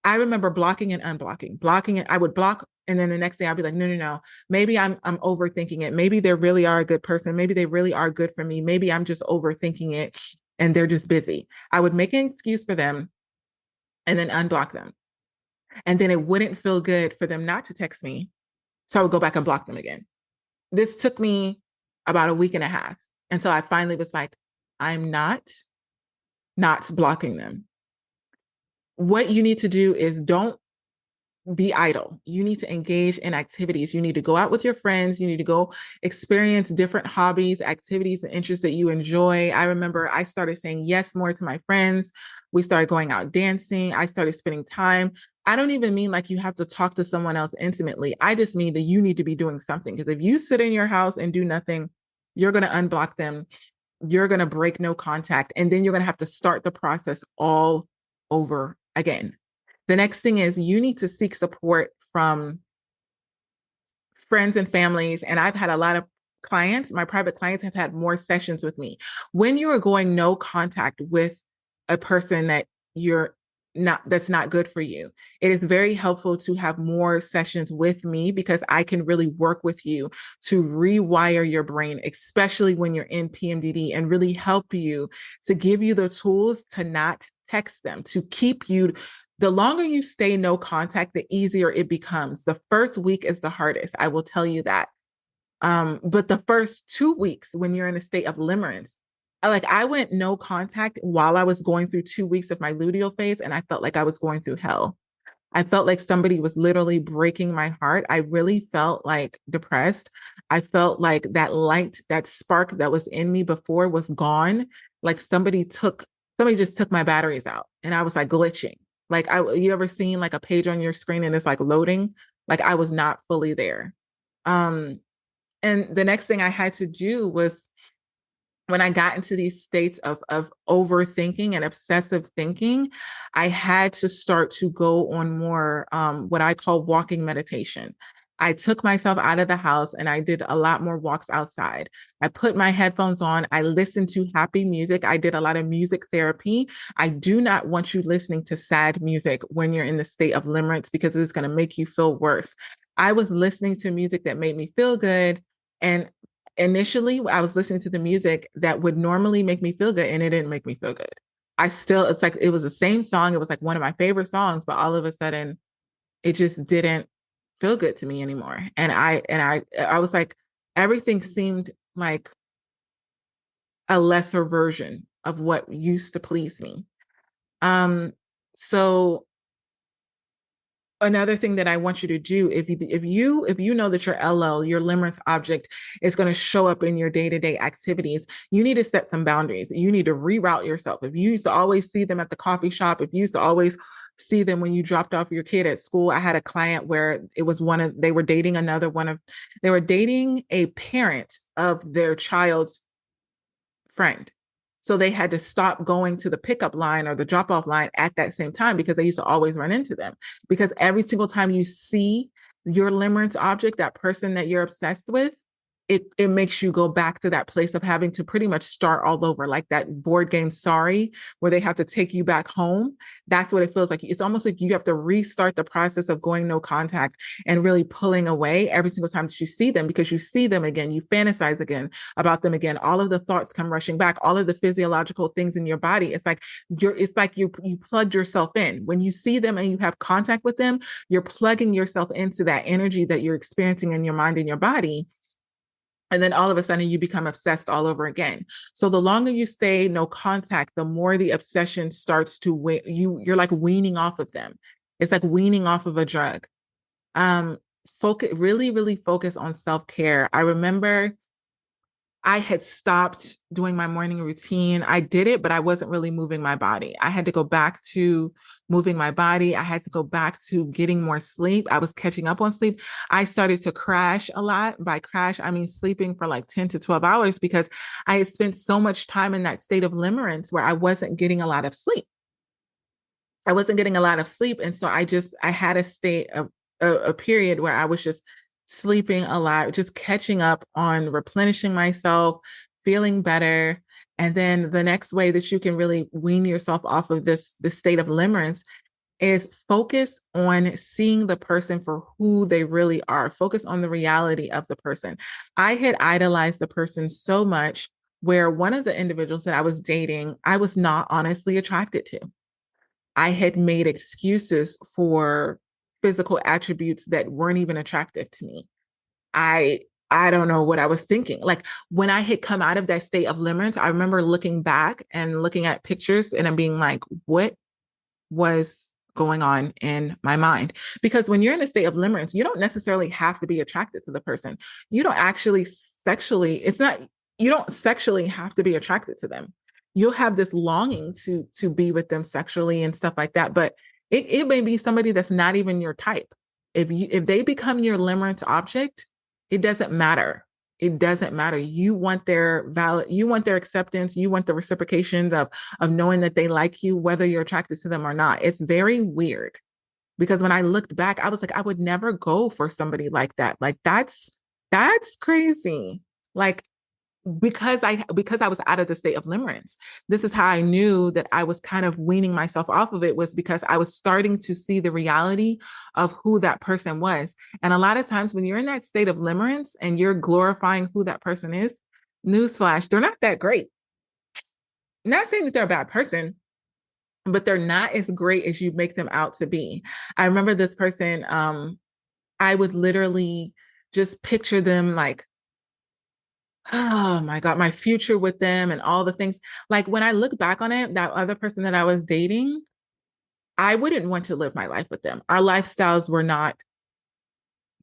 I remember blocking and unblocking, blocking it. I would block, and then the next day I'd be like, no, no, no. Maybe I'm overthinking it. Maybe they really are a good person. Maybe they really are good for me. Maybe I'm just overthinking it, and they're just busy. I would make an excuse for them, and then unblock them, and then it wouldn't feel good for them not to text me, so I would go back and block them again. This took me about a week and a half until I finally was like, I'm not blocking them. What you need to do is don't be idle. You need to engage in activities. You need to go out with your friends. You need to go experience different hobbies, activities, and interests that you enjoy. I remember I started saying yes more to my friends. We started going out dancing. I started spending time. I don't even mean like you have to talk to someone else intimately. I just mean that you need to be doing something, because if you sit in your house and do nothing, you're going to unblock them. You're going to break no contact, and then you're going to have to start the process all over again. The next thing is you need to seek support from friends and families. And I've had a lot of clients, my private clients have had more sessions with me. When you are going no contact with a person that you're that's not good for you. It is very helpful to have more sessions with me because I can really work with you to rewire your brain, especially when you're in PMDD, and really help you to give you the tools to not text them, to keep you. The longer you stay no contact, the easier it becomes. The first week is the hardest. I will tell you that. But the first 2 weeks when you're in a state of limerence, like I went no contact while I was going through 2 weeks of my luteal phase, and I felt like I was going through hell. I felt like somebody was literally breaking my heart. I really felt like depressed. I felt like that light, that spark that was in me before was gone. Like somebody just took my batteries out, and I was like glitching. Like you ever seen like a page on your screen and it's like loading? Like I was not fully there. Um, and the next thing I had to do was when I got into these states of overthinking and obsessive thinking, I had to start to go on more what I call walking meditation. I took myself out of the house and I did a lot more walks outside. I put my headphones on. I listened to happy music. I did a lot of music therapy. I do not want you listening to sad music when you're in the state of limerence because it's going to make you feel worse. I was listening to music that made me feel good. And initially I was listening to the music that would normally make me feel good and it didn't make me feel good. It's like it was the same song. It was like one of my favorite songs, but all of a sudden it just didn't feel good to me anymore. And I was like, everything seemed like a lesser version of what used to please me. Um, so another thing that I want you to do, if you know that your LL, your limerence object, is going to show up in your day-to-day activities, you need to set some boundaries. You need to reroute yourself. If you used to always see them at the coffee shop, if you used to always see them when you dropped off your kid at school, I had a client where it was they were dating they were dating a parent of their child's friend. So they had to stop going to the pickup line or the drop off line at that same time because they used to always run into them. Because every single time you see your limerence object, that person that you're obsessed with, it makes you go back to that place of having to pretty much start all over, like that board game Sorry, where they have to take you back home. That's what it feels like. It's almost like you have to restart the process of going no contact and really pulling away every single time that you see them, because you see them again, you fantasize again about them again. All of the thoughts come rushing back, all of the physiological things in your body. It's like you plugged yourself in. When you see them and you have contact with them, you're plugging yourself into that energy that you're experiencing in your mind and your body. And then all of a sudden you become obsessed all over again. So the longer you stay no contact, the more the obsession starts to you're like weaning off of them. It's like weaning off of a drug. Um, really focus on self-care. I remember I had stopped doing my morning routine. I did it, but I wasn't really moving my body. I had to go back to moving my body. I had to go back to getting more sleep. I was catching up on sleep. I started to crash a lot. By crash, I mean sleeping for like 10 to 12 hours because I had spent so much time in that state of limerence where I wasn't getting a lot of sleep. I wasn't getting a lot of sleep. And so I had a state of a period where I was just sleeping a lot, just catching up on replenishing myself, feeling better. And then the next way that you can really wean yourself off of this state of limerence is focus on seeing the person for who they really are. Focus on the reality of the person. I had idolized the person so much where one of the individuals that I was dating, I was not honestly attracted to. I had made excuses for physical attributes that weren't even attractive to me. I I don't know what I was thinking. Like when I had come out of that state of limerence, I remember looking back and looking at pictures and I'm being like, what was going on in my mind? Because when you're in a state of limerence, you don't necessarily have to be attracted to the person. You don't actually sexually, it's not, you don't sexually have to be attracted to them. You'll have this longing to be with them sexually and stuff like that. But it may be somebody that's not even your type. If they become your limerence object, it doesn't matter. It doesn't matter. You want their acceptance, you want the reciprocation of knowing that they like you, whether you're attracted to them or not. It's very weird because when I looked back, I was like, I would never go for somebody like that. Like that's crazy. Like because I was out of the state of limerence. This is how I knew that I was kind of weaning myself off of it, was because I was starting to see the reality of who that person was. And a lot of times when you're in that state of limerence and you're glorifying who that person is, newsflash, they're not that great. Not saying that they're a bad person, but they're not as great as you make them out to be. I remember this person, I would literally just picture them like, oh my God, my future with them and all the things. Like when I look back on it, that other person that I was dating, I wouldn't want to live my life with them. Our lifestyles were not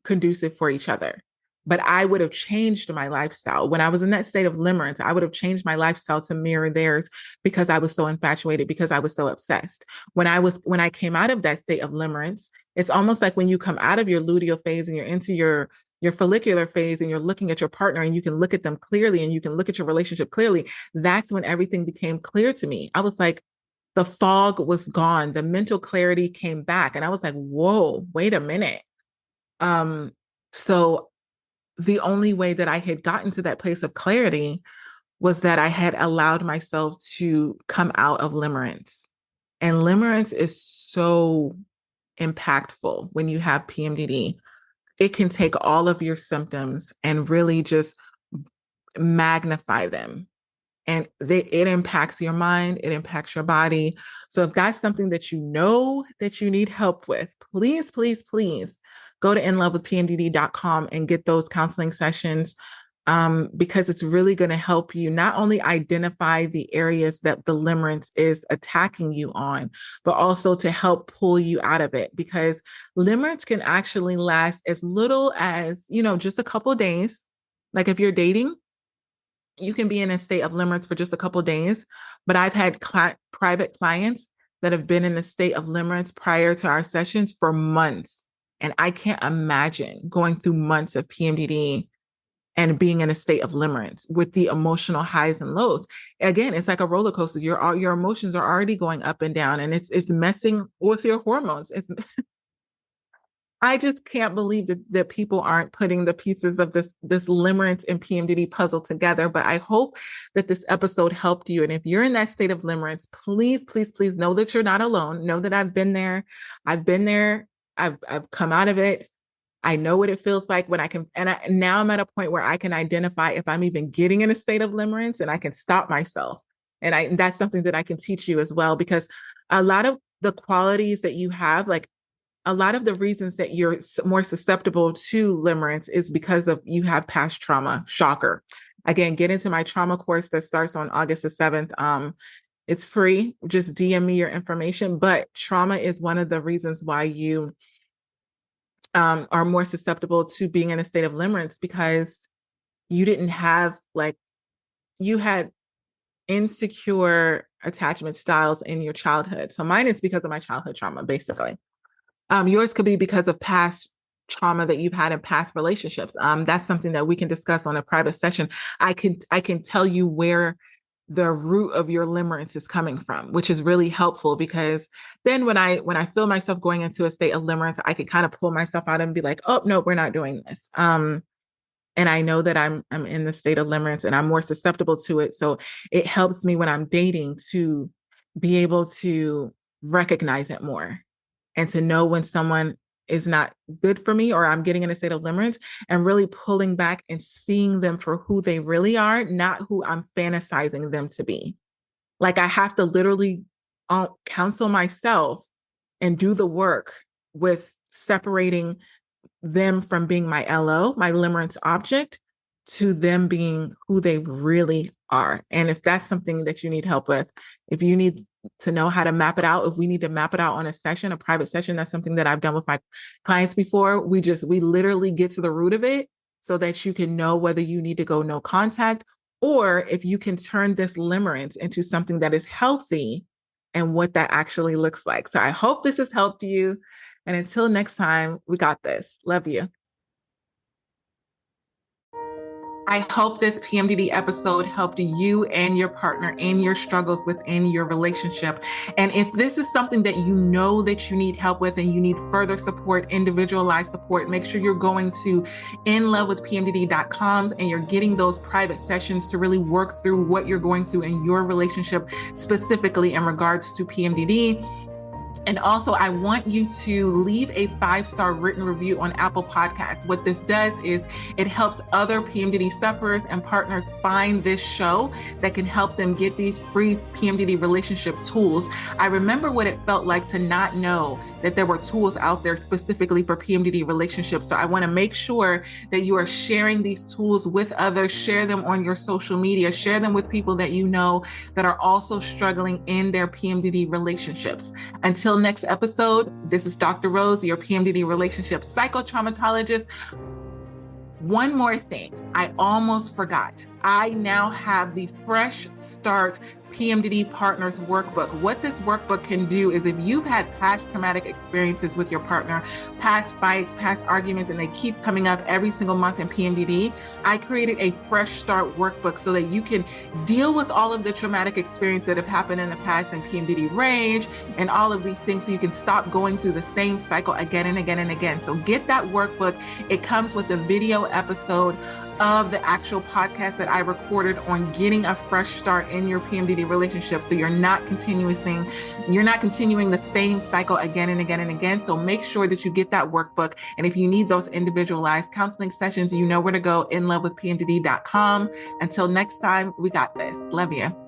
conducive for each other. But I would have changed my lifestyle. When I was in that state of limerence, I would have changed my lifestyle to mirror theirs because I was so infatuated, because I was so obsessed. When I came out of that state of limerence, it's almost like when you come out of your luteal phase and you're into your follicular phase and you're looking at your partner and you can look at them clearly and you can look at your relationship clearly. That's when everything became clear to me. I was like, the fog was gone, the mental clarity came back. And I was like, whoa, wait a minute. Um, so the only way that I had gotten to that place of clarity was that I had allowed myself to come out of limerence. And limerence is so impactful when you have PMDD. It can take all of your symptoms and really just magnify them. And it impacts your mind, it impacts your body. So if that's something that you know that you need help with, please, please, please go to inlovewithpmdd.com and get those counseling sessions, because it's really going to help you not only identify the areas that the limerence is attacking you on, but also to help pull you out of it. Because limerence can actually last as little as, just a couple of days. Like if you're dating, you can be in a state of limerence for just a couple of days, but I've had private clients that have been in a state of limerence prior to our sessions for months. And I can't imagine going through months of PMDD and being in a state of limerence with the emotional highs and lows. Again, it's like a roller coaster. Your emotions are already going up and down, and it's messing with your hormones. I just can't believe that people aren't putting the pieces of this limerence and PMDD puzzle together. But I hope that this episode helped you. And if you're in that state of limerence, please, please, please know that you're not alone. Know that I've been there. I've been there. I've come out of it. I know what it feels like when now I'm at a point where I can identify if I'm even getting in a state of limerence, and I can stop myself. And that's something that I can teach you as well, because a lot of the qualities that you have, like a lot of the reasons that you're more susceptible to limerence is because of you have past trauma. Shocker. Again, get into my trauma course that starts on August the 7th. It's free. Just DM me your information. But trauma is one of the reasons why you are more susceptible to being in a state of limerence, because you didn't have, like, you had insecure attachment styles in your childhood. So mine is because of my childhood trauma, basically. Yours could be because of past trauma that you've had in past relationships. That's something that we can discuss on a private session. I can tell you where the root of your limerence is coming from, which is really helpful, because then when I feel myself going into a state of limerence, I can kind of pull myself out and be like, oh no, we're not doing this. And I know that I'm in the state of limerence and I'm more susceptible to it. So it helps me when I'm dating to be able to recognize it more, and to know when someone is not good for me or I'm getting in a state of limerence, and really pulling back and seeing them for who they really are, not who I'm fantasizing them to be. Like I have to literally counsel myself and do the work with separating them from being my LO, my limerence object, to them being who they really are. And if that's something that you need help with, if you need to know how to map it out, if we need to map it out on a session, a private session, that's something that I've done with my clients before. We literally get to the root of it so that you can know whether you need to go no contact, or if you can turn this limerence into something that is healthy and what that actually looks like. So I hope this has helped you. And until next time, we got this. Love you. I hope this PMDD episode helped you and your partner in your struggles within your relationship. And if this is something that you know that you need help with and you need further support, individualized support, make sure you're going to inlovewithpmdd.com and you're getting those private sessions to really work through what you're going through in your relationship, specifically in regards to PMDD. And also, I want you to leave a 5-star written review on Apple Podcasts. What this does is it helps other PMDD sufferers and partners find this show that can help them get these free PMDD relationship tools. I remember what it felt like to not know that there were tools out there specifically for PMDD relationships. So I want to make sure that you are sharing these tools with others, share them on your social media, share them with people that you know that are also struggling in their PMDD relationships. Until next episode, this is Dr. Rose, your PMDD relationship psychotraumatologist. One more thing, I almost forgot. I now have the Fresh Start PMDD Partners Workbook. What this workbook can do is if you've had past traumatic experiences with your partner, past fights, past arguments, and they keep coming up every single month in PMDD, I created a Fresh Start Workbook so that you can deal with all of the traumatic experiences that have happened in the past in PMDD rage and all of these things so you can stop going through the same cycle again and again and again. So get that workbook. It comes with a video episode of the actual podcast that I recorded on getting a fresh start in your PMDD relationship. So you're not continuing the same cycle again and again and again. So make sure that you get that workbook. And if you need those individualized counseling sessions, you know where to go, inlovewithpmdd.com. Until next time, we got this. Love you.